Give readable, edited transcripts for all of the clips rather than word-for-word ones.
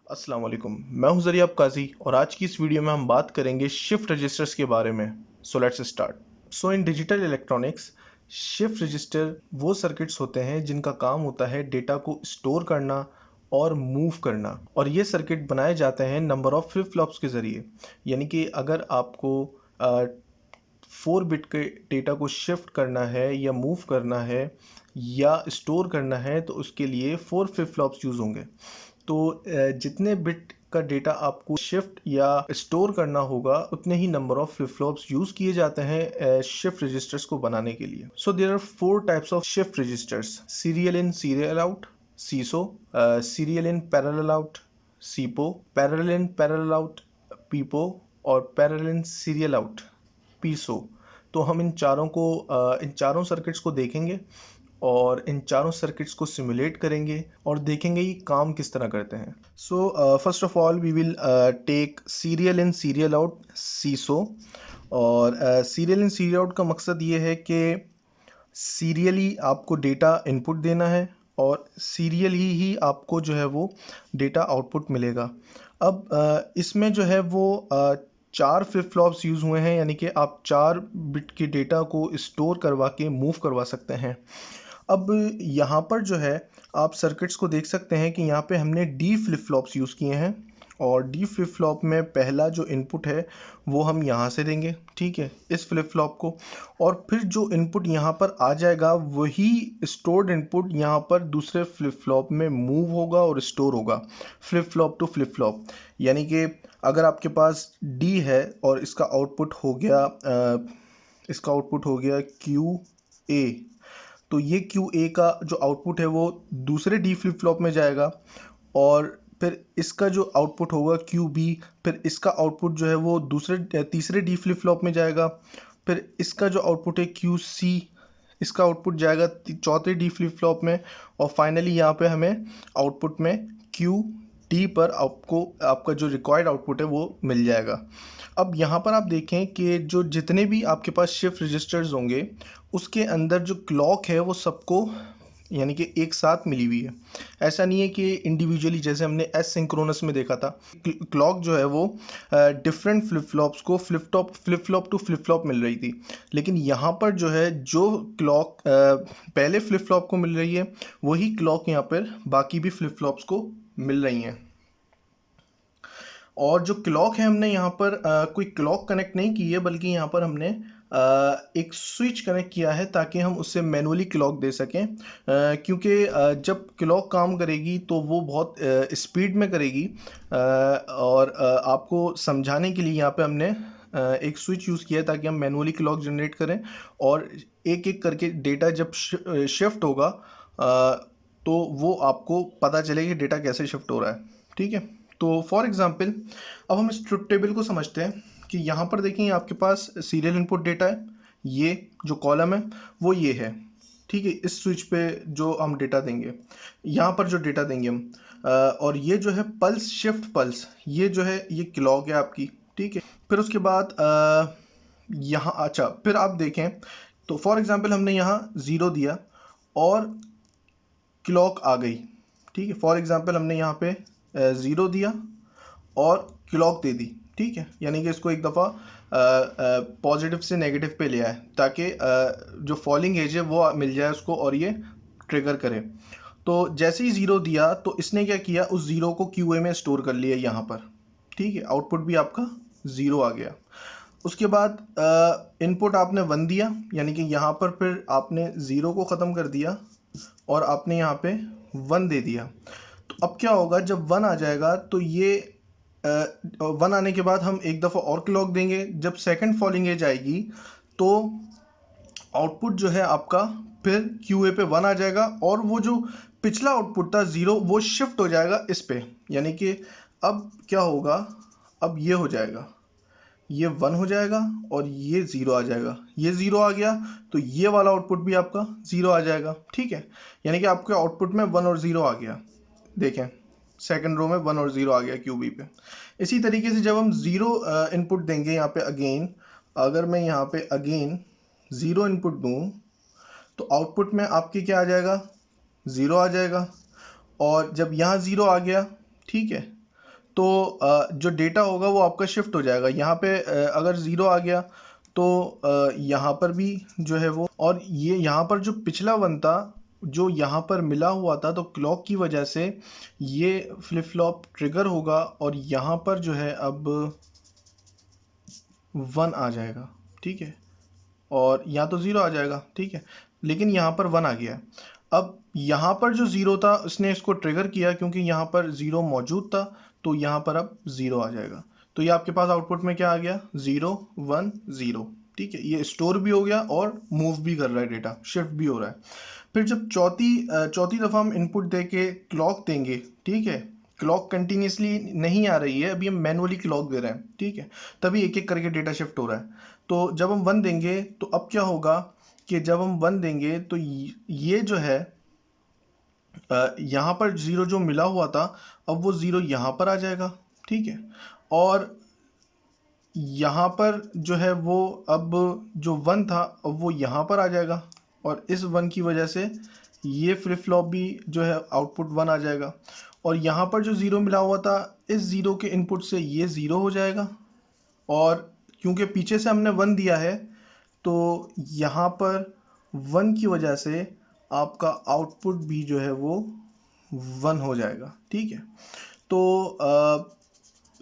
अस्सलाम वालेकुम। मैं हूं ज़रियाब काजी और आज की इस वीडियो में हम बात करेंगे शिफ्ट रजिस्टर्स के बारे में। So let's start. So in digital electronics, shift register वो सर्किट्स होते हैं जिनका काम होता है डेटा को स्टोर करना और मूव करना, और ये सर्किट बनाए जाते हैं नंबर ऑफ फ्लिप फ्लॉप्स के ज़रिए। यानी कि अगर आपको 4 बिट के डेटा को शिफ्ट करना है या मूव करना है या स्टोर करना है तो उसके लिए 4 फ्लिप फ्लॉप्स यूज़ होंगे। तो जितने बिट का डेटा आपको शिफ्ट या स्टोर करना होगा उतने ही number of flip flops use किए जाते हैं शिफ्ट रजिस्टर्स को बनाने के लिए। So there are 4 types of shift registers: serial in, serial out, SISO, serial in parallel out, SIPO, parallel in parallel out, PIPO, और parallel in serial out, PISO. तो हम इन चारों सर्किट्स को देखेंगे और इन चारों सर्किट्स को सिमुलेट करेंगे और देखेंगे ये काम किस तरह करते हैं। So first of all we will take serial in serial out, SISO. और सीरियल इन सीरियल आउट का मकसद ये है कि सीरियली आपको डेटा इनपुट देना है और सीरियल ही आपको जो है वो डेटा आउटपुट मिलेगा। अब इसमें जो है वो 4 फ्लिप फ्लॉप्स यूज़ हुए हैं, यानी कि आप 4 बिट के डेटा को स्टोर करवा के मूव करवा सकते हैं। अब यहाँ पर जो है आप सर्किट्स को देख सकते हैं कि यहाँ पे हमने डी फ्लिप फ्लॉप्स यूज़ किए हैं, और डी फ्लिप फ्लॉप में पहला जो इनपुट है वो हम यहाँ से देंगे, ठीक है, इस फ्लिप फ्लॉप को। और फिर जो इनपुट यहाँ पर आ जाएगा वही स्टोर्ड इनपुट यहाँ पर दूसरे फ्लिप फ्लॉप में मूव होगा और स्टोर होगा, flip flop to flip flop. यानी कि अगर आपके पास डी है और इसका आउटपुट हो गया क्यू ए, तो ये क्यू ए का जो आउटपुट है वो दूसरे डी फ्लिप फ्लॉप में जाएगा, और फिर इसका जो आउटपुट होगा क्यू बी, फिर इसका आउटपुट जो है वो तीसरे डी फ्लिप फ्लॉप में जाएगा। फिर इसका जो आउटपुट है क्यू सी, इसका आउटपुट जाएगा चौथे डी फ्लिप फ्लॉप में, और फाइनली यहाँ पे हमें आउटपुट में क्यू डी पर आपका जो रिक्वायर्ड आउटपुट है वो मिल जाएगा। अब यहाँ पर आप देखें कि जो जितने भी आपके पास शिफ्ट रजिस्टर्स होंगे उसके अंदर जो क्लॉक है वो सबको यानी कि एक साथ मिली हुई है। ऐसा नहीं है कि इंडिविजुअली, जैसे हमने एस सिंक्रोनस में देखा था, क्लॉक जो है वो डिफरेंट फ्लिप फ्लॉप्स को flip flop to flip flop मिल रही थी। लेकिन यहाँ पर जो है जो क्लॉक पहले फ्लिप फ्लॉप को मिल रही है वही क्लॉक यहाँ पर बाकी भी फ्लिप फ्लॉप्स को मिल रही हैं। और जो क्लॉक है हमने यहाँ पर कोई क्लॉक कनेक्ट नहीं की है, बल्कि यहाँ पर हमने एक स्विच कनेक्ट किया है ताकि हम उससे मैनुअली क्लॉक दे सकें, क्योंकि जब क्लॉक काम करेगी तो वो बहुत स्पीड में करेगी, और आपको समझाने के लिए यहाँ पे हमने एक स्विच यूज़ किया है ताकि हम मैनुअली क्लॉक जनरेट करें, और एक एक करके डेटा जब शिफ्ट होगा तो वो आपको पता चलेगा कि डेटा कैसे शिफ्ट हो रहा है, ठीक है। तो फॉर एग्जांपल अब हम इस ट्रुथ टेबल को समझते हैं कि यहाँ पर देखें आपके पास सीरियल इनपुट डेटा है, ये जो कॉलम है वो ये है, ठीक है। इस स्विच पे जो हम डेटा देंगे, यहाँ पर जो डेटा देंगे हम, और ये जो है पल्स शिफ्ट पल्स, ये जो है ये क्लॉक है आपकी, ठीक है। फिर उसके बाद यहाँ अच्छा फिर आप देखें तो फॉर एग्जांपल हमने यहाँ 0 दिया और क्लॉक आ गई, ठीक है। फॉर एग्जांपल हमने यहाँ पे 0 दिया और क्लॉक दे दी, ठीक है। यानी कि इसको एक दफ़ा पॉजिटिव से नेगेटिव पे ले आए ताकि जो फॉलिंग एज है वो मिल जाए उसको और ये ट्रिगर करे। तो जैसे ही 0 दिया तो इसने क्या किया, उस 0 को क्यूए में स्टोर कर लिया यहाँ पर, ठीक है। आउटपुट भी आपका 0 आ गया। उसके बाद इनपुट आपने 1 दिया, यानी कि यहाँ पर फिर आपने 0 को ख़त्म कर दिया और आपने यहाँ पे 1 दे दिया। तो अब क्या होगा, जब 1 आ जाएगा तो ये 1 आने के बाद हम एक दफ़ा और क्लॉक देंगे। जब सेकंड फॉलिंग एज आएगी तो आउटपुट जो है आपका फिर क्यूए पे 1 आ जाएगा, और वो जो पिछला आउटपुट था 0 वो शिफ्ट हो जाएगा इस पे। यानी कि अब क्या होगा, अब ये हो जाएगा, ये 1 हो जाएगा और ये 0 आ जाएगा। ये 0 आ गया तो ये वाला आउटपुट भी आपका 0 आ जाएगा, ठीक है। यानी कि आपके आउटपुट में 1 और 0 आ गया। देखें सेकंड रो में 1 और 0 आ गया क्यूबी पे। इसी तरीके से जब हम 0 इनपुट देंगे यहाँ पे अगेन, अगर मैं यहाँ पे अगेन 0 इनपुट दूँ तो आउटपुट में आपके क्या आ जाएगा, 0 आ जाएगा। और जब यहाँ 0 आ गया, ठीक है, तो जो डेटा होगा वो आपका शिफ्ट हो जाएगा। यहाँ पे अगर 0 आ गया तो यहाँ पर भी जो है वो, और ये यहाँ पर जो पिछला 1 था जो यहाँ पर मिला हुआ था, तो क्लॉक की वजह से ये फ्लिप फ्लॉप ट्रिगर होगा और यहाँ पर जो है अब 1 आ जाएगा, ठीक है, और यहाँ तो 0 आ जाएगा, ठीक है, लेकिन यहाँ पर 1 आ गया है। अब यहाँ पर जो 0 था उसने इसको ट्रिगर किया, क्योंकि यहाँ पर 0 मौजूद था, तो यहाँ पर अब 0 आ जाएगा। तो ये आपके पास आउटपुट में क्या आ गया, 0 1 0, ठीक है। ये स्टोर भी हो गया और मूव भी कर रहा है, डेटा शिफ्ट भी हो रहा है। फिर जब चौथी दफ़ा हम इनपुट दे के क्लॉक देंगे, ठीक है, क्लॉक कंटिन्यूसली नहीं आ रही है, अभी हम मैनुअली क्लॉक दे रहे हैं, ठीक है, तभी एक एक करके डेटा शिफ्ट हो रहा है। तो जब हम 1 देंगे तो अब क्या होगा कि जब हम 1 देंगे तो ये जो है यहाँ पर 0 जो मिला हुआ था, अब वो 0 यहाँ पर आ जाएगा, ठीक है, और यहाँ पर जो है वो अब जो 1 था अब वो यहाँ पर आ जाएगा, और इस 1 की वजह से ये फ्लिप फ्लॉप भी जो है आउटपुट 1 आ जाएगा, और यहाँ पर जो 0 मिला हुआ था इस 0 के इनपुट से ये 0 हो जाएगा, और क्योंकि पीछे से हमने 1 दिया है तो यहाँ पर 1 की वजह से आपका आउटपुट भी जो है वो 1 हो जाएगा, ठीक है। तो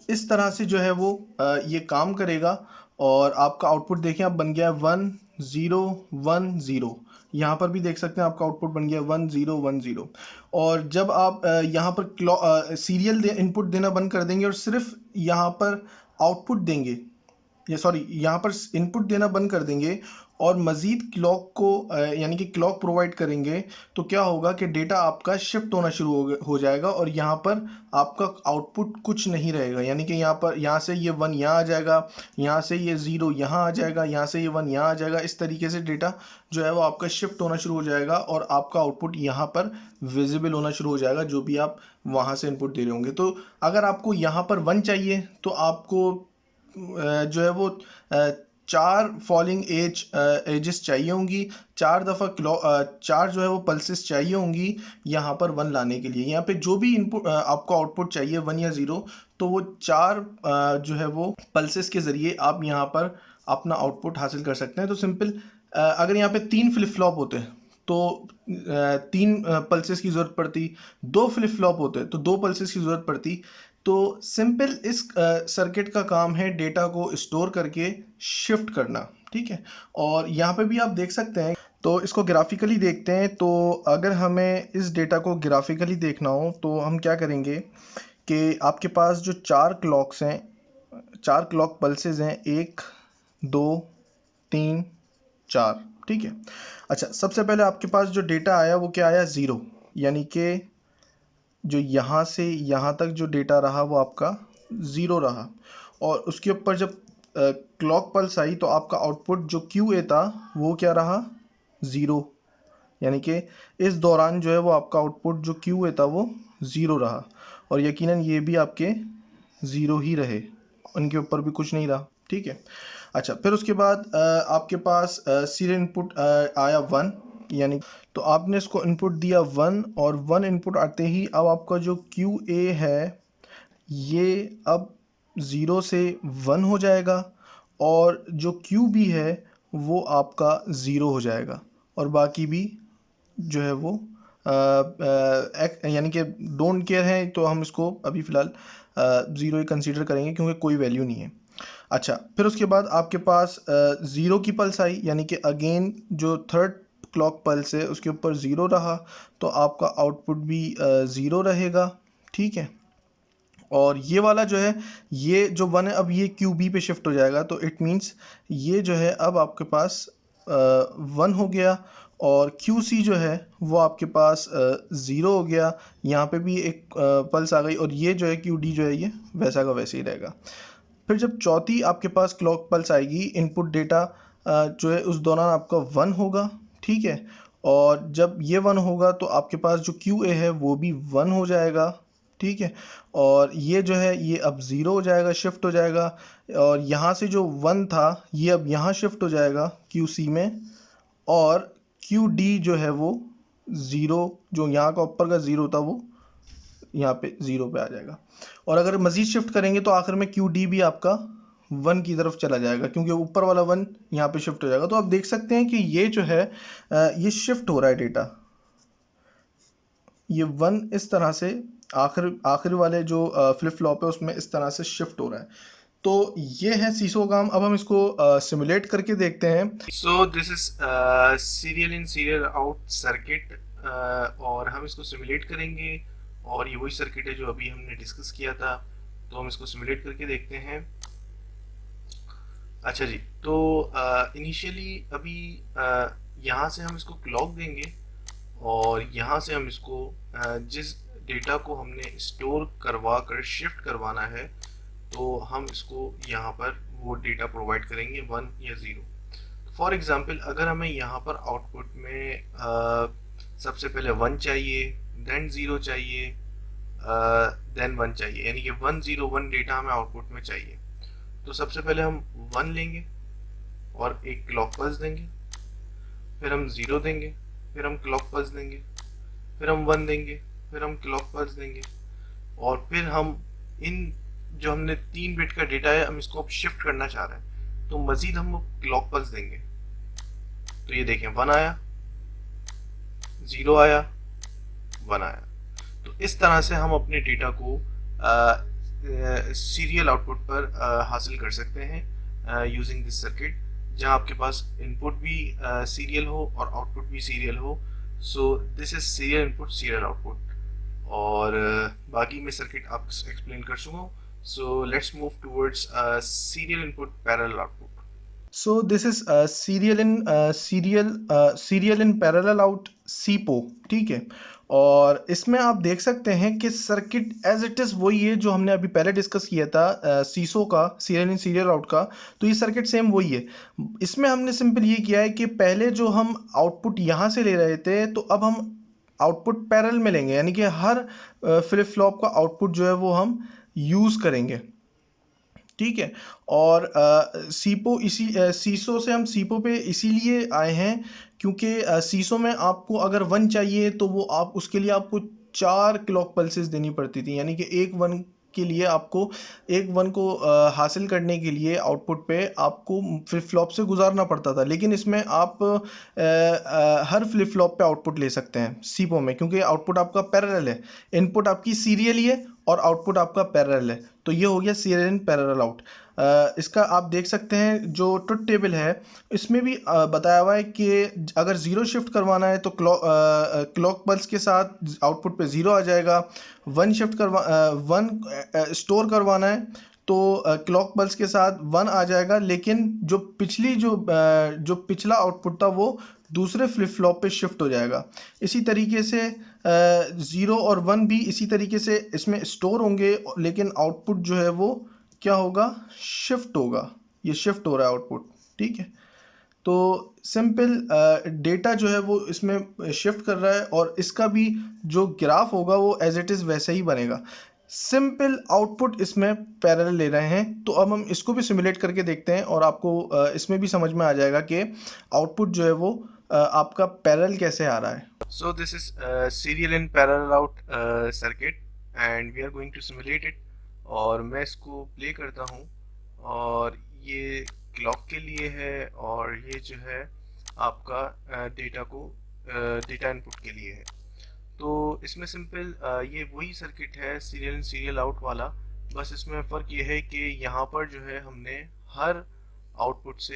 इस तरह से जो है वो ये काम करेगा, और आपका आउटपुट देखें अब बन गया है 1 0 1 0। यहाँ पर भी देख सकते हैं आपका आउटपुट बन गया 1 0 1 0। और जब आप यहाँ पर सीरियल इनपुट देना बंद कर देंगे और सिर्फ यहाँ पर आउटपुट देंगे, ये सॉरी यहाँ पर इनपुट देना बंद कर देंगे और मज़ीद क्लॉक को यानी कि क्लॉक प्रोवाइड करेंगे, तो क्या होगा कि डेटा आपका शिफ्ट होना शुरू हो जाएगा, और यहाँ पर आपका आउटपुट कुछ नहीं रहेगा। यानी कि यहाँ से ये 1 यहाँ आ जाएगा, यहाँ से ये 0 यहाँ आ जाएगा, यहाँ से ये 1 यहाँ आ जाएगा। इस तरीके से डेटा जो है वो आपका शिफ्ट होना शुरू हो जाएगा, और आपका आउटपुट यहाँ पर विजिबल होना शुरू हो जाएगा जो भी आप वहाँ से इनपुट दे रहे होंगे। तो अगर आपको यहाँ पर 1 चाहिए तो आपको जो है वो 4 फॉलिंग एजेस चाहिए होंगी, 4 दफ़ा 4 जो है वो पल्सेस चाहिए होंगी यहाँ पर 1 लाने के लिए। यहाँ पे जो भी इनपुट आपको आउटपुट चाहिए 1 या 0, तो वो 4 जो है वो पल्सेस के ज़रिए आप यहाँ पर अपना आउटपुट हासिल कर सकते हैं। तो सिंपल, अगर यहाँ पे 3 फ्लिप फ्लॉप होते हैं तो 3 पल्सेस की ज़रूरत पड़ती, 2 फ्लिप फ्लॉप होते तो 2 पल्सेस की ज़रूरत पड़ती। तो सिंपल इस सर्किट का काम है डेटा को स्टोर करके शिफ्ट करना, ठीक है। और यहाँ पे भी आप देख सकते हैं, तो इसको ग्राफिकली देखते हैं। तो अगर हमें इस डेटा को ग्राफिकली देखना हो तो हम क्या करेंगे कि आपके पास जो 4 क्लॉक्स हैं, 4 क्लॉक पल्सेस हैं, 1 2 3 4, ठीक है। अच्छा, सबसे पहले आपके पास जो डेटा आया वो क्या आया, 0, यानी कि जो यहाँ से यहाँ तक जो डेटा रहा वो आपका 0 रहा, और उसके ऊपर जब क्लॉक पल्स आई तो आपका आउटपुट जो QA था वो क्या रहा, 0, यानी कि इस दौरान जो है वो आपका आउटपुट जो QA था वो 0 रहा, और यकीनन ये भी आपके 0 ही रहे, उनके ऊपर भी कुछ नहीं रहा, ठीक है। अच्छा, फिर उसके बाद आपके पास सीरियल इनपुट आया 1, यानी तो आपने इसको इनपुट दिया 1, और 1 इनपुट आते ही अब आपका जो QA है ये अब 0 से 1 हो जाएगा, और जो QB है वो आपका 0 हो जाएगा, और बाकी भी जो है वो यानी कि डोंट केयर है, तो हम इसको अभी फ़िलहाल 0 ही कंसीडर करेंगे क्योंकि कोई वैल्यू नहीं है। अच्छा, फिर उसके बाद आपके पास 0 की पल्स आई, यानी कि अगेन जो थर्ड क्लॉक पल्स है उसके ऊपर 0 रहा, तो आपका आउटपुट भी 0 रहेगा, ठीक है। और ये वाला जो है, ये जो 1 है अब ये QB पे शिफ्ट हो जाएगा, तो इट मीन्स ये जो है अब आपके पास 1 हो गया, और QC जो है वो आपके पास 0 हो गया। यहाँ पे भी एक पल्स आ गई, और ये जो है QD जो है ये वैसा का वैसे ही रहेगा। फिर जब चौथी आपके पास क्लॉक पल्स आएगी, इनपुट डेटा जो है उस दौरान आपका 1 होगा, ठीक है, और जब ये 1 होगा तो आपके पास जो QA है वो भी 1 हो जाएगा, ठीक है, और ये जो है ये अब 0 हो जाएगा, शिफ्ट हो जाएगा, और यहाँ से जो 1 था ये अब यहाँ शिफ्ट हो जाएगा QC में, और QD जो है वो 0, जो यहाँ का ऊपर का 0 था वो यहाँ पे 0 पे आ जाएगा। और अगर मज़ीद शिफ्ट करेंगे तो आखिर में QD भी आपका 1 की तरफ चला जाएगा, क्योंकि ऊपर वाला 1 यहाँ पे शिफ्ट हो जाएगा। तो आप देख सकते हैं कि ये जो है ये शिफ्ट हो रहा है डेटा, ये 1 इस तरह से आखिर वाले जो फ्लिप फ्लॉप है उसमें इस तरह से शिफ्ट हो रहा है। तो ये है सीसो काम। अब हम इसको सिमुलेट करके देखते हैं। सो this is serial in serial out circuit, और हम इसको सिमुलेट करेंगे, और ये वही सर्किट है जो अभी हमने डिस्कस किया था। तो हम इसको सिमुलेट करके देखते हैं। अच्छा जी, तो इनिशियली अभी यहाँ से हम इसको क्लॉक देंगे, और यहाँ से हम इसको जिस डेटा को हमने स्टोर करवा कर शिफ्ट करवाना है, तो हम इसको यहाँ पर वो डेटा प्रोवाइड करेंगे 1 या 0। फॉर एग्जांपल, अगर हमें यहाँ पर आउटपुट में सबसे पहले 1 चाहिए, देन 0 चाहिए, देन 1 चाहिए, यानी कि 1 0 1 डेटा हमें आउटपुट में चाहिए। तो सबसे पहले हम 1 लेंगे और एक क्लॉक पल्स देंगे, फिर हम 0 देंगे, फिर हम क्लॉक पल्स देंगे, फिर हम 1 देंगे, फिर हम क्लॉक पल्स देंगे, और फिर हम इन जो हमने 3 बिट का डेटा है हम इसको अब शिफ्ट करना चाह रहे हैं, तो मजीद हम क्लॉक पल्स देंगे। तो ये देखें 1 आया, 0 आया, 1 आया। तो इस तरह से हम अपने डेटा को सीरियल आउटपुट पर हासिल कर सकते हैं यूजिंग दिस सर्किट, जहां आपके पास इनपुट भी सीरियल हो और आउटपुट भी सीरियल हो। सो this is serial input serial output, और बाकी मैं सर्किट आपको एक्सप्लेन कर चुका हूँ। So let's move towards serial input parallel output. So this is serial in parallel out SIPO, ठीक है। और इसमें आप देख सकते हैं कि सर्किट एज इट इज वही है जो हमने अभी पहले डिस्कस किया था सीसो का, सीरियल इन सीरियल आउट का। तो ये सर्किट सेम वही है। इसमें हमने सिंपल ये किया है कि पहले जो हम आउटपुट यहाँ से ले रहे थे, तो अब हम आउटपुट पैरेलल में लेंगे, यानी कि हर फ्लिप फ्लॉप का आउटपुट जो है वो हम यूज करेंगे, ठीक है। और सीपो सीसो से हम सीपो पे इसीलिए आए हैं क्योंकि सीसो में आपको अगर 1 चाहिए तो वो आप उसके लिए आपको 4 क्लॉक पल्सेस देनी पड़ती थी, यानी कि एक 1 के लिए आपको एक 1 को हासिल करने के लिए आउटपुट पे आपको फ्लिप फ्लॉप से गुजारना पड़ता था। लेकिन इसमें आप हर फ्लिप फ्लॉप पे आउटपुट ले सकते हैं सीपो में, क्योंकि आउटपुट आपका पैरेलल है, इनपुट आपकी सीरियली है और आउटपुट आपका पैरेलल है। तो ये हो गया सीरियल इन पैरेलल आउट। इसका आप देख सकते हैं जो ट्रुथ टेबल है, इसमें भी बताया हुआ है कि अगर 0 शिफ्ट करवाना है तो क्लॉक पल्स के साथ आउटपुट पे 0 आ जाएगा। 1 स्टोर करवाना है तो क्लॉक पल्स के साथ 1 आ जाएगा, लेकिन जो पिछला आउटपुट था वो दूसरे फ्लिप फ्लॉप पे शिफ्ट हो जाएगा। इसी तरीके से 0 और 1 भी इसी तरीके से इसमें स्टोर होंगे, लेकिन आउटपुट जो है वो क्या होगा, शिफ्ट होगा। ये शिफ्ट हो रहा है आउटपुट, ठीक है। तो सिंपल डेटा जो है वो इसमें शिफ्ट कर रहा है, और इसका भी जो ग्राफ होगा वो एज इट इज वैसे ही बनेगा। सिंपल आउटपुट इसमें पैरेलल ले रहे हैं। तो अब हम इसको भी सिमुलेट करके देखते हैं, और आपको इसमें भी समझ में आ जाएगा कि आउटपुट जो है वो आपका पैरेलल कैसे आ रहा है। So this is serial in parallel out circuit, and we are going to simulate it। और मैं इसको प्ले करता हूँ, और ये क्लॉक के लिए है, और ये जो है आपका डेटा इनपुट के लिए है। तो इसमें सिंपल ये वही सर्किट है सीरियल इन सीरियल आउट वाला, बस इसमें फ़र्क ये है कि यहाँ पर जो है हमने हर आउटपुट से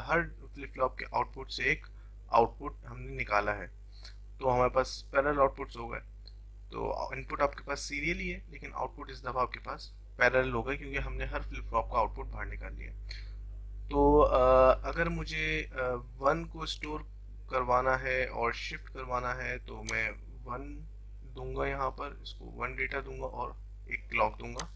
हर फ्लिप फ्लॉप के आउटपुट से एक आउटपुट हमने निकाला है। तो हमारे पास पैरेलल आउटपुट्स हो गए। तो इनपुट आपके पास सीरियल ही है, लेकिन आउटपुट इस दफ़ा आपके पास पैरेलल हो गए, क्योंकि हमने हर फ्लिप फ्लॉप का आउटपुट बाहर निकाल लिया। तो अगर मुझे 1 को स्टोर करवाना है और शिफ्ट करवाना है, तो मैं 1 दूंगा, यहाँ पर इसको 1 डेटा दूंगा और एक क्लॉक दूंगा।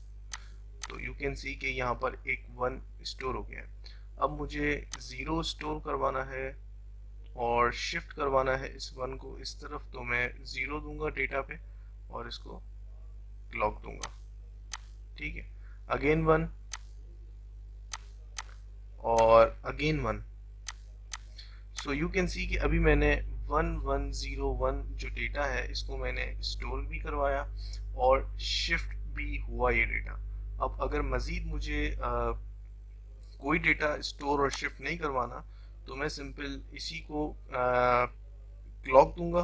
तो यू कैन सी कि यहाँ पर एक 1 स्टोर हो गया है। अब मुझे 0 स्टोर करवाना है और शिफ्ट करवाना है इस 1 को इस तरफ, तो मैं 0 दूंगा डेटा पे और इसको क्लॉक दूंगा, ठीक है। अगेन 1 और again 1। So you can see कि अभी मैंने 1101 जो डेटा है इसको मैंने स्टोर भी करवाया और शिफ्ट भी हुआ ये डेटा। अब अगर मज़ीद मुझे कोई डेटा स्टोर और शिफ्ट नहीं करवाना तो मैं सिंपल इसी को क्लॉक दूंगा,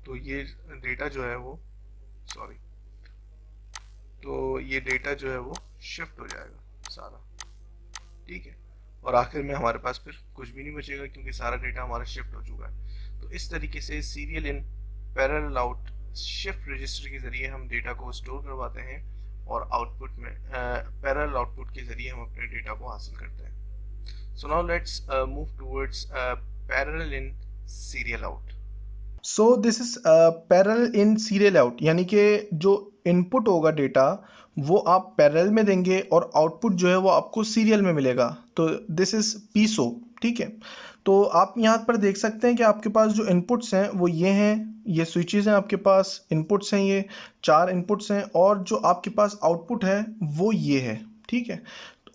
तो ये डेटा जो है वो सॉरी तो ये डेटा जो है वो शिफ्ट हो जाएगा सारा, ठीक है। और आखिर में हमारे पास फिर कुछ भी नहीं बचेगा क्योंकि सारा डेटा हमारा शिफ्ट हो चुका है। तो इस तरीके से serial in parallel out shift register के जरिए हम डेटा को स्टोर करवाते हैं और आउटपुट में पैरेलल आउटपुट के जरिए हम अपने डेटा को हासिल करते हैं। So now let's move towards parallel in serial out. So this is parallel in serial out, यानी कि जो इनपुट होगा डेटा वो आप पैरेलल में देंगे और आउटपुट जो है वो आपको सीरियल में मिलेगा। तो दिस इज पीसो, ठीक है। तो आप यहाँ पर देख सकते हैं कि आपके पास जो इनपुट्स हैं वो ये हैं, ये स्विचेस हैं, आपके पास इनपुट्स हैं, ये 4 इनपुट्स हैं और जो आपके पास आउटपुट है वो ये है, ठीक है।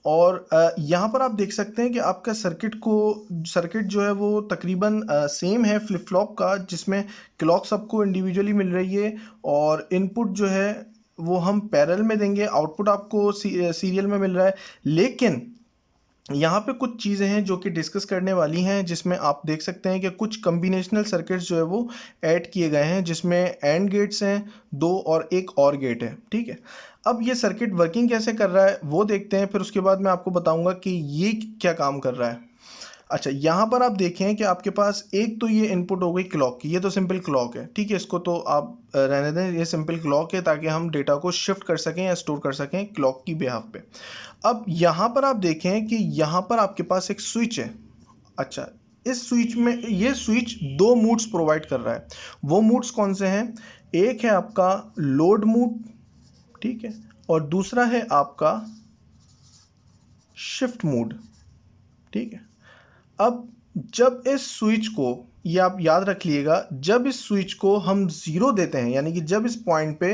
और यहाँ पर आप देख सकते हैं कि आपका सर्किट जो है वो तकरीबन सेम है फ्लिप फ्लॉप का, जिसमें क्लॉक सबको इंडिविजुअली मिल रही है और इनपुट जो है वो हम पैरेलल में देंगे, आउटपुट आपको सीरियल में मिल रहा है। लेकिन यहाँ पे कुछ चीज़ें हैं जो कि डिस्कस करने वाली हैं, जिसमें आप देख सकते हैं कि कुछ कॉम्बिनेशनल सर्किट्स जो है वो ऐड किए गए हैं, जिसमें एंड गेट्स हैं 2 और एक और गेट है, ठीक है। अब ये सर्किट वर्किंग कैसे कर रहा है वो देखते हैं, फिर उसके बाद मैं आपको बताऊंगा कि ये क्या काम कर रहा है। अच्छा, यहाँ पर आप देखें कि आपके पास एक तो ये इनपुट हो गई क्लॉक की, ये तो सिंपल क्लॉक है, ठीक है, इसको तो आप रहने दें, ये सिंपल क्लॉक है ताकि हम डेटा को शिफ्ट कर सकें या स्टोर कर सकें क्लॉक की बिहाफ पे। अब यहाँ पर आप देखें कि यहाँ पर आपके पास एक स्विच है। अच्छा, इस स्विच में ये स्विच 2 मूड्स प्रोवाइड कर रहा है। वो मूड्स कौन से हैं? एक है आपका लोड मूड, ठीक है, और दूसरा है आपका शिफ्ट मूड, ठीक है। अब जब इस स्विच को, ये आप याद रख लीजिएगा, जब इस स्विच को हम 0 देते हैं, यानी कि जब इस पॉइंट पे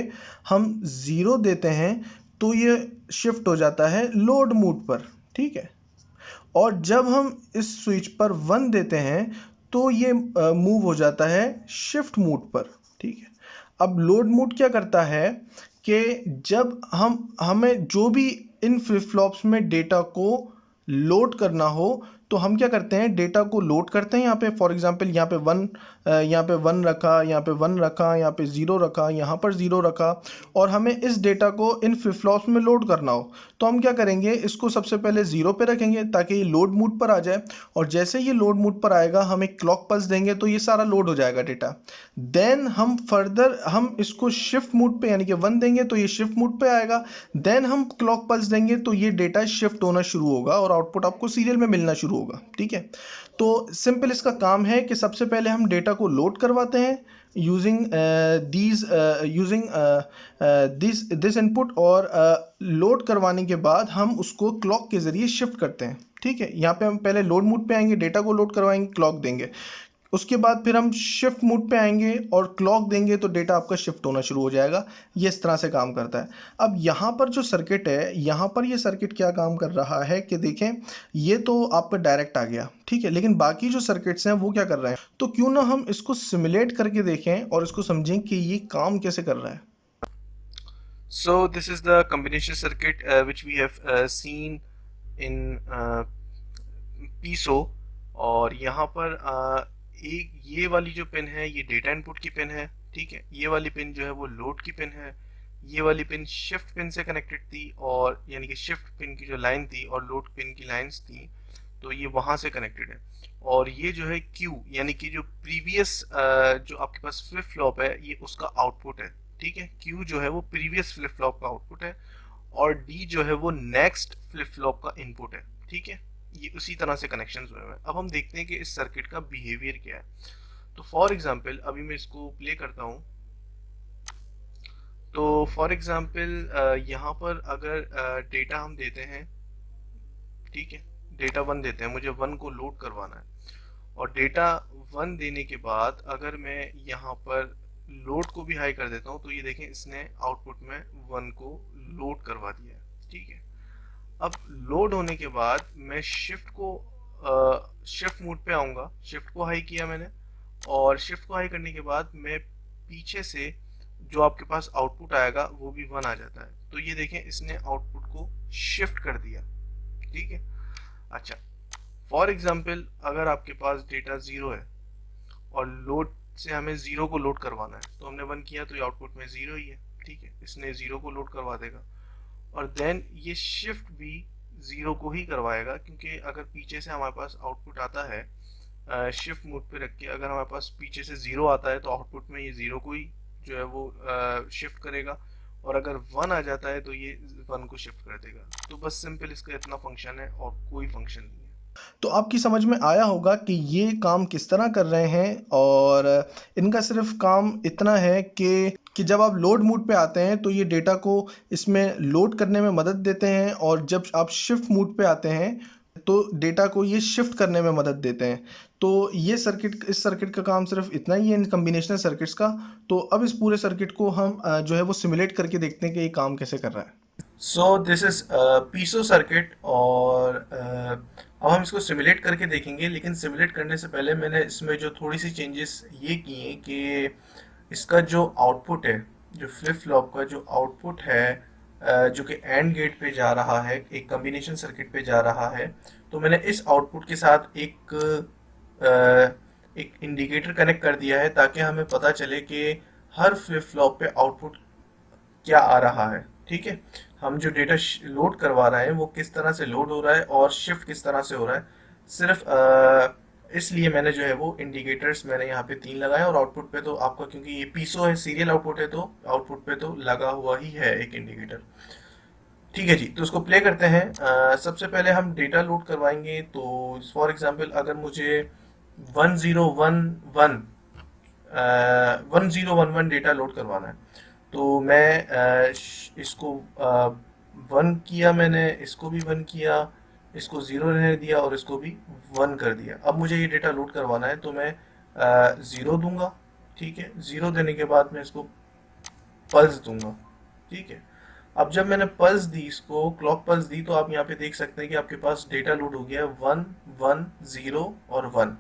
हम 0 देते हैं तो ये शिफ्ट हो जाता है लोड मोड पर, ठीक है। और जब हम इस स्विच पर 1 देते हैं तो ये मूव हो जाता है शिफ्ट मोड पर, ठीक है। अब लोड मोड क्या करता है कि जब हमें जो भी इन फ्लिप फ्लॉप्स में डेटा को लोड करना हो तो हम क्या करते हैं, डेटा को लोड करते हैं। यहाँ पे फॉर एग्जांपल यहाँ पे 1 रखा, यहाँ पे 1 रखा, यहाँ पे 0 रखा, यहाँ पर 0 रखा, और हमें इस डेटा को इन फ्लिप फ्लॉप्स में लोड करना हो तो हम क्या करेंगे, इसको सबसे पहले 0 पे रखेंगे ताकि ये लोड मोड पर आ जाए। और जैसे ये लोड मोड पर आएगा हम एक क्लॉक पल्स देंगे तो ये सारा लोड हो जाएगा डेटा। देन हम फर्दर हम इसको शिफ्ट मोड पे, यानी कि 1 देंगे तो ये शिफ्ट मोड पे आएगा। देन हम क्लॉक पल्स देंगे तो ये डेटा शिफ्ट होना शुरू होगा और आउटपुट आपको सीरियल में मिलना शुरू होगा, ठीक है। तो सिंपल इसका काम है कि सबसे पहले हम डेटा को लोड करवाते हैं यूजिंग दिस इनपुट, और लोड करवाने के बाद हम उसको क्लॉक के जरिए शिफ्ट करते हैं, ठीक है। यहाँ पे हम पहले लोड मोड पे आएंगे, डेटा को लोड करवाएंगे, क्लॉक देंगे, उसके बाद फिर हम शिफ्ट मोड पे आएंगे और क्लॉक देंगे तो डेटा आपका शिफ्ट होना शुरू हो जाएगा। ये इस तरह से काम करता है। अब यहाँ पर जो सर्किट है, यहाँ पर ये सर्किट क्या काम कर रहा है कि देखें, ये तो आपका डायरेक्ट आ गया, ठीक है, लेकिन बाकी जो सर्किट्स हैं वो क्या कर रहे हैं। तो क्यों ना हम इसको सिमुलेट करके देखें और इसको समझें कि ये काम कैसे कर रहा है। So this is the combination circuit which we have seen in PISO। और यहाँ पर एक ये वाली जो पिन है ये डेटा इनपुट की पिन है, ठीक है। ये वाली पिन जो है वो लोड की पिन है। ये वाली पिन शिफ्ट पिन से कनेक्टेड थी, और यानी कि शिफ्ट पिन की जो लाइन थी और लोड पिन की लाइंस थी तो ये वहाँ से कनेक्टेड है। और ये जो है Q यानी कि जो प्रीवियस जो आपके पास फ्लिप फ्लॉप है ये उसका आउटपुट है, ठीक है। Q जो है वो प्रीवियस फ्लिप फ्लॉप का आउटपुट है और D जो है वो नेक्स्ट फ्लिप फ्लॉप का इनपुट है, ठीक है। ये उसी तरह से कनेक्शन हुए हैं। अब हम देखते हैं कि इस सर्किट का बिहेवियर क्या है। तो फॉर एग्जांपल अभी मैं इसको प्ले करता हूँ। तो फॉर एग्जांपल यहाँ पर अगर डेटा हम देते हैं, ठीक है, डेटा 1 देते हैं, मुझे 1 को लोड करवाना है। और डेटा 1 देने के बाद अगर मैं यहाँ पर लोड को भी हाई कर देता हूँ तो ये देखें इसने आउटपुट में 1 को लोड करवा दिया है, ठीक है। अब लोड होने के बाद मैं शिफ्ट मोड पे आऊँगा, शिफ्ट को हाई किया मैंने, और शिफ्ट को हाई करने के बाद मैं पीछे से जो आपके पास आउटपुट आएगा वो भी 1 आ जाता है। तो ये देखें इसने आउटपुट को शिफ्ट कर दिया, ठीक है। अच्छा, फॉर एग्जांपल अगर आपके पास डेटा 0 है और लोड से हमें 0 को लोड करवाना है, तो हमने 1 किया तो ये आउटपुट में 0 ही है, ठीक है। इसने 0 को लोड करवा देगा और देन ये शिफ्ट भी 0 को ही करवाएगा, क्योंकि अगर पीछे से हमारे पास आउटपुट आता है शिफ्ट मोड पे रख के, अगर हमारे पास पीछे से 0 आता है तो आउटपुट में ये 0 को ही जो है वो शिफ्ट करेगा, और अगर 1 आ जाता है तो ये 1 को शिफ्ट कर देगा। तो बस सिंपल इसका इतना फंक्शन है और कोई फंक्शन नहीं है। तो आपकी समझ में आया होगा कि ये काम किस तरह कर रहे हैं, और इनका सिर्फ काम इतना है कि जब आप लोड मोड पे आते हैं तो ये डेटा को इसमें लोड करने में मदद देते हैं, और जब आप शिफ्ट मोड पे आते हैं तो डेटा को ये शिफ्ट करने में मदद देते हैं। तो ये इस सर्किट का काम सिर्फ इतना ही है, इन कॉम्बिनेशनल सर्किट्स का। तो अब इस पूरे सर्किट को हम जो है वो सिमुलेट करके देखते हैं कि ये काम कैसे कर रहा है। सो दिस इज पीसो सर्किट, और अब हम इसको सिमुलेट करके देखेंगे। लेकिन सिमुलेट करने से पहले मैंने इसमें जो थोड़ी सी चेंजेस ये किए कि इसका जो आउटपुट है, जो फ्लिप फ्लॉप का जो आउटपुट है जो कि एंड गेट पे जा रहा है, एक कॉम्बिनेशन सर्किट पे जा रहा है, तो मैंने इस आउटपुट के साथ एक इंडिकेटर कनेक्ट कर दिया है ताकि हमें पता चले कि हर फ्लिप फ्लॉप पे आउटपुट क्या आ रहा है, ठीक है। हम जो डेटा लोड करवा रहे हैं वो किस तरह से लोड हो रहा है और शिफ्ट किस तरह से हो रहा है। सिर्फ इसलिए मैंने जो है वो इंडिकेटर्स मैंने यहाँ पे 3 लगाए, और आउटपुट पे तो आपका, क्योंकि ये पीसो है, सीरियल आउटपुट है, तो आउटपुट पे तो लगा हुआ ही है एक इंडिकेटर। ठीक है जी, तो उसको प्ले करते हैं। सबसे पहले हम डेटा लोड करवाएंगे। तो फॉर एग्जांपल अगर मुझे 1011 डेटा लोड करवाना है, तो मैं इसको 1 किया, मैंने इसको भी 1 किया, इसको 0 रहने दिया और इसको भी 1 कर दिया। अब मुझे ये डेटा लोड करवाना है तो मैं 0 दूंगा, ठीक है। 0 देने के बाद मैं इसको पल्स दूंगा, ठीक है। अब जब मैंने पल्स दी, इसको क्लॉक पल्स दी, तो आप यहाँ पे देख सकते हैं कि आपके पास डेटा लोड हो गया है 1 1 0 और 1।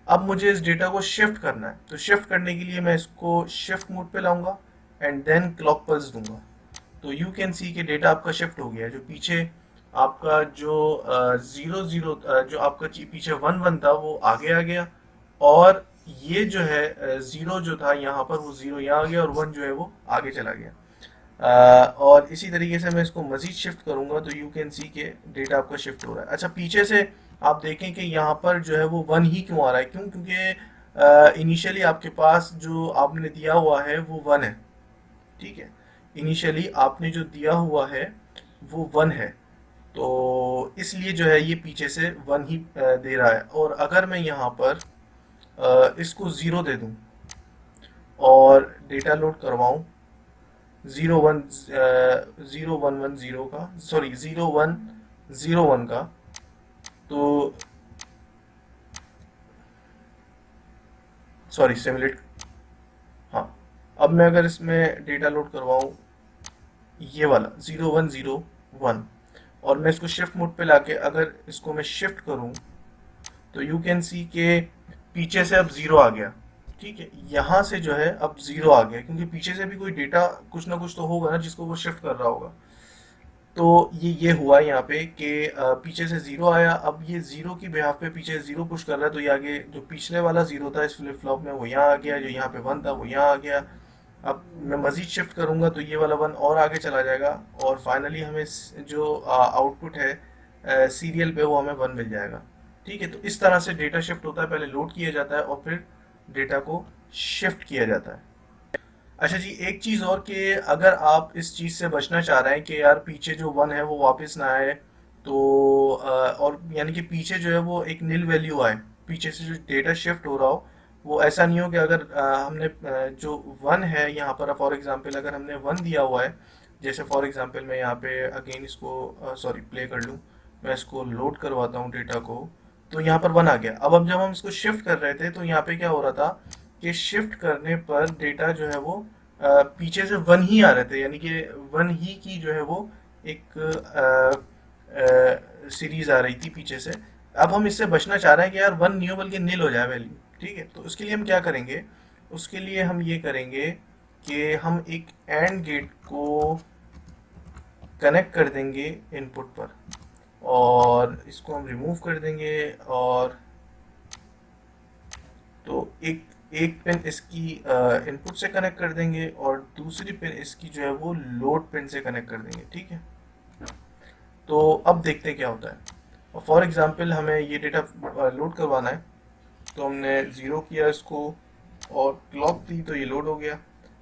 अब मुझे इस डेटा को शिफ्ट करना है, तो शिफ्ट करने के लिए मैं इसको शिफ्ट मोड पे लाऊंगा एंड देन क्लॉक पल्स दूंगा। तो यू कैन सी कि डेटा आपका शिफ्ट हो गया है। जो पीछे आपका जो 0 0 जो आपका पीछे 1 1 था वो आगे आ गया, और ये जो है 0 जो था यहाँ पर वो 0 यहाँ आ गया, और 1 जो है वो आगे चला गया। और इसी तरीके से मैं इसको मजीद शिफ्ट करूंगा तो यू कैन सी के डेटा आपका शिफ्ट हो रहा है। अच्छा, पीछे से आप देखें कि यहाँ पर जो है वो 1 ही क्यों आ रहा है, क्यों? क्योंकि इनिशियली आपके पास जो आपने दिया हुआ है वो 1 है, ठीक है। इनिशियली आपने जो दिया हुआ है वो 1 है, तो इसलिए जो है ये पीछे से 1 ही दे रहा है। और अगर मैं यहाँ पर इसको 0 दे दूँ और डेटा लोड करवाऊँ 0 1 का, सॉरी 0 1 0 1 का, तो सॉरी सिमुलेट, हाँ। अब मैं अगर इसमें डेटा लोड करवाऊँ ये वाला 0 1 0 1, और मैं इसको शिफ्ट मोड पे लाके अगर इसको मैं शिफ्ट करूँ, तो यू कैन सी के पीछे से अब 0 आ गया, ठीक है। यहाँ से जो है अब 0 आ गया, क्योंकि पीछे से भी कोई डेटा कुछ ना कुछ तो होगा ना जिसको वो शिफ्ट कर रहा होगा। तो ये हुआ यहाँ पे कि पीछे से 0 आया। अब ये 0 की बिहाफ पे पीछे 0 पुश कर रहा है, तो ये आगे जो पिछले वाला 0 था इस फ्लिप फ्लॉप में वो यहाँ आ गया, जो यहाँ पे 1 था वो यहाँ आ गया। अब मैं मजीद शिफ्ट करूँगा तो ये वाला 1 और आगे चला जाएगा, और फाइनली हमें जो आउटपुट है सीरियल पे वो हमें 1 मिल जाएगा, ठीक है। तो इस तरह से डेटा शिफ्ट होता है, पहले लोड किया जाता है और फिर डेटा को शिफ्ट किया जाता है। अच्छा जी, एक चीज़ और कि अगर आप इस चीज़ से बचना चाह रहे हैं कि यार पीछे जो 1 है वो वापस ना आए, तो और यानी कि पीछे जो है वो एक नील वैल्यू आए, पीछे से जो डेटा शिफ्ट हो रहा हो वो ऐसा नहीं हो कि अगर हमने जो 1 है यहाँ पर, फॉर एग्जांपल अगर हमने 1 दिया हुआ है, जैसे फॉर एग्जांपल मैं यहाँ पे अगेन इसको सॉरी प्ले कर लूँ, मैं इसको लोड करवाता हूँ डेटा को, तो यहाँ पर 1 आ गया। अब जब हम इसको शिफ्ट कर रहे थे तो यहाँ पे क्या हो रहा था कि शिफ्ट करने पर डेटा जो है वो पीछे से 1 ही आ रहे थे, यानी कि 1 ही की जो है वो एक सीरीज आ रही थी पीछे से। अब हम इससे बचना चाह रहे हैं कि यार 1 नहीं हो बल्कि नील हो जाए वैल्यू, ठीक है, तो उसके लिए हम क्या करेंगे, उसके लिए हम ये करेंगे कि हम एक एंड गेट को कनेक्ट कर देंगे इनपुट पर, और इसको हम रिमूव कर देंगे, और तो एक एक पिन इसकी इनपुट से कनेक्ट कर देंगे और दूसरी पिन इसकी जो है वो लोड पिन से कनेक्ट कर देंगे। ठीक है, तो अब देखते हैं क्या होता है। और फॉर एग्जांपल हमें ये डेटा लोड करवाना है, तो हमने 0 किया इसको और क्लॉक दी तो ये लोड हो गया।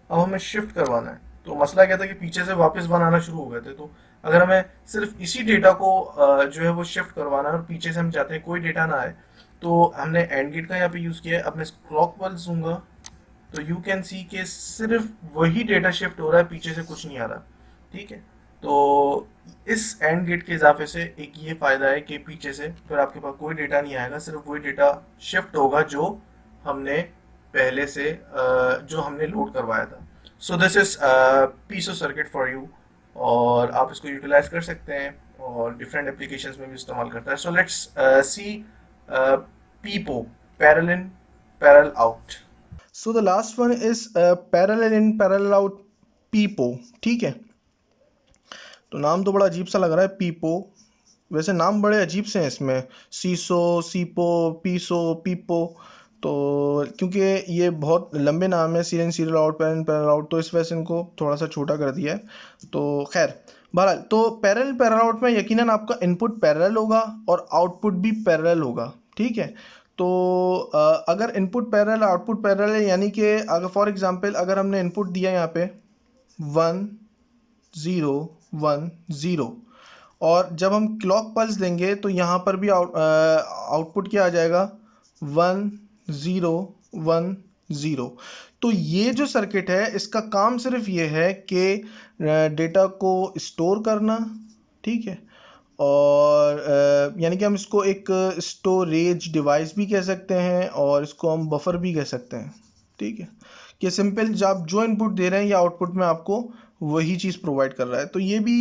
अब हमें शिफ्ट करवाना है, तो मसला क्या था कि पीछे से वापस 1 आना शुरू हो गए थे। तो अगर हमें सिर्फ इसी डेटा को जो है वो शिफ्ट करवाना है और पीछे से हम चाहते हैं कोई डेटा ना आए, तो हमने एंड गेट का यहाँ पे यूज़ किया है। अब मैं क्लॉक पल्स दूंगा तो यू कैन सी के सिर्फ वही डेटा शिफ्ट हो रहा है, पीछे से कुछ नहीं आ रहा। ठीक है, तो इस एंड गेट के इजाफे से एक ये फायदा है कि पीछे से फिर आपके पास कोई डेटा नहीं आएगा, सिर्फ वही डेटा शिफ्ट होगा जो हमने पहले से जो हमने लोड करवाया था। So this is PISO circuit for you, और आप इसको यूटिलाइज कर सकते हैं और डिफरेंट एप्लीकेशंस में भी इस्तेमाल करता है। So let's see PIPO, parallel in parallel out. So the last one is parallel in parallel out PIPO. ठीक है, तो नाम तो बड़ा अजीब सा लग रहा है पीपो, वैसे नाम बड़े अजीब से हैं इसमें, सीसो, सीपो, पीसो, पीपो। तो क्योंकि ये बहुत लंबे नाम है, serial serial out, parallel parallel out, तो इस वजह से इनको थोड़ा सा छोटा कर दिया है। तो खैर बहरहाल, तो पैरेलल पैरेलल आउट में यकीनन आपका इनपुट पैरेलल होगा और आउटपुट भी पैरेलल होगा। ठीक है, तो अगर इनपुट पैरेलल आउटपुट पैरेलल है, यानी कि अगर फॉर एग्जांपल अगर हमने इनपुट दिया यहाँ पे 1 0 1 0, और जब हम क्लॉक पल्स देंगे तो यहाँ पर भी आउटपुट क्या आ जाएगा 1 0 1 0। तो ये जो सर्किट है इसका काम सिर्फ ये है कि डेटा को स्टोर करना। ठीक है, और यानी कि हम इसको एक स्टोरेज डिवाइस भी कह सकते हैं और इसको हम बफर भी कह सकते हैं। ठीक है, कि सिंपल जब जो इनपुट दे रहे हैं या आउटपुट में आपको वही चीज़ प्रोवाइड कर रहा है। तो ये भी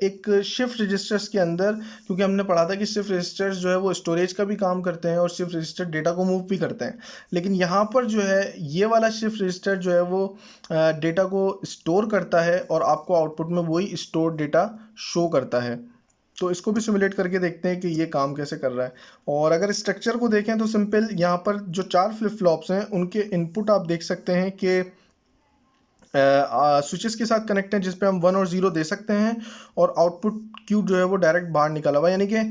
एक शिफ्ट रजिस्टर्स के अंदर, क्योंकि हमने पढ़ा था कि शिफ्ट रजिस्टर्स जो है वो स्टोरेज का भी काम करते हैं और शिफ्ट रजिस्टर डेटा को मूव भी करते हैं, लेकिन यहाँ पर जो है ये वाला शिफ्ट रजिस्टर जो है वो डेटा को स्टोर करता है और आपको आउटपुट में वही स्टोर डेटा शो करता है। तो इसको भी सिमुलेट करके देखते हैं कि ये काम कैसे कर रहा है। और अगर स्ट्रक्चर को देखें तो सिंपल यहाँ पर जो 4 फ्लिप फ्लॉप्स हैं उनके इनपुट आप देख सकते हैं कि स्विचेस के साथ कनेक्ट है, जिसपे हम 1 और 0 दे सकते हैं, और आउटपुट क्यू जो है वो डायरेक्ट बाहर निकला हुआ, यानी कि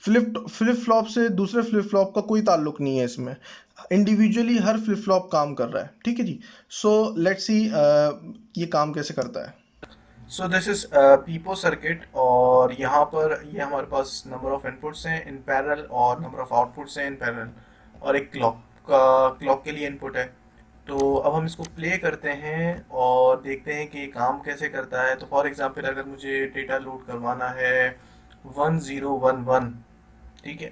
फ्लिप फ्लॉप से दूसरे फ्लिप फ्लॉप का कोई ताल्लुक नहीं है इसमें, इंडिविजुअली हर फ्लिप फ्लॉप काम कर रहा है। ठीक है जी, सो लेट्स सी ये काम कैसे करता है। सो दिस इज पीपो सर्किट, और यहाँ पर ये हमारे पास नंबर ऑफ इनपुट्स हैं इन पैरेलल और नंबर ऑफ आउटपुट्स हैं इन पैरेलल, और एक क्लॉक के लिए इनपुट है। तो अब हम इसको प्ले करते हैं और देखते हैं कि काम कैसे करता है। तो फॉर एग्जांपल अगर मुझे डेटा लोड करवाना है 1011, ठीक है,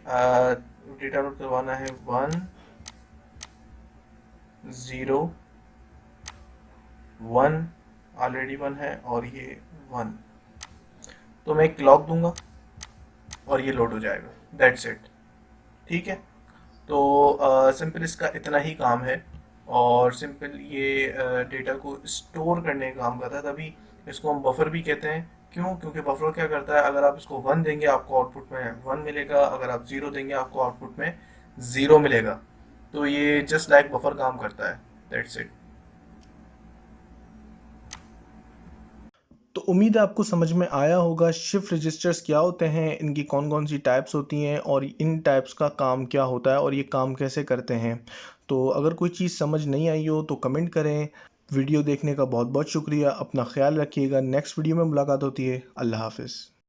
डेटा लोड करवाना है 1 0 1, ऑलरेडी 1 है और ये 1, तो मैं एक क्लॉक दूंगा और ये लोड हो जाएगा, दैट्स इट। ठीक है, तो सिंपल इसका इतना ही काम है, और सिंपल ये डेटा को स्टोर करने का काम करता है। तभी इसको हम बफर भी कहते हैं। क्यों? क्योंकि बफर क्या करता है, अगर आप इसको 1 देंगे आपको आउटपुट में 1 मिलेगा, अगर आप 0 देंगे आपको आउटपुट में 0 मिलेगा। तो ये जस्ट लाइक बफर काम करता है, दैट्स इट। तो उम्मीद है आपको समझ में आया होगा शिफ्ट रजिस्टर्स क्या होते हैं, इनकी कौन कौन सी टाइप्स होती हैं और इन टाइप्स का काम क्या होता है और ये काम कैसे करते हैं। तो अगर कोई चीज़ समझ नहीं आई हो तो कमेंट करें। वीडियो देखने का बहुत बहुत शुक्रिया, अपना ख्याल रखिएगा। नेक्स्ट वीडियो में मुलाकात होती है। अल्लाह हाफिज़।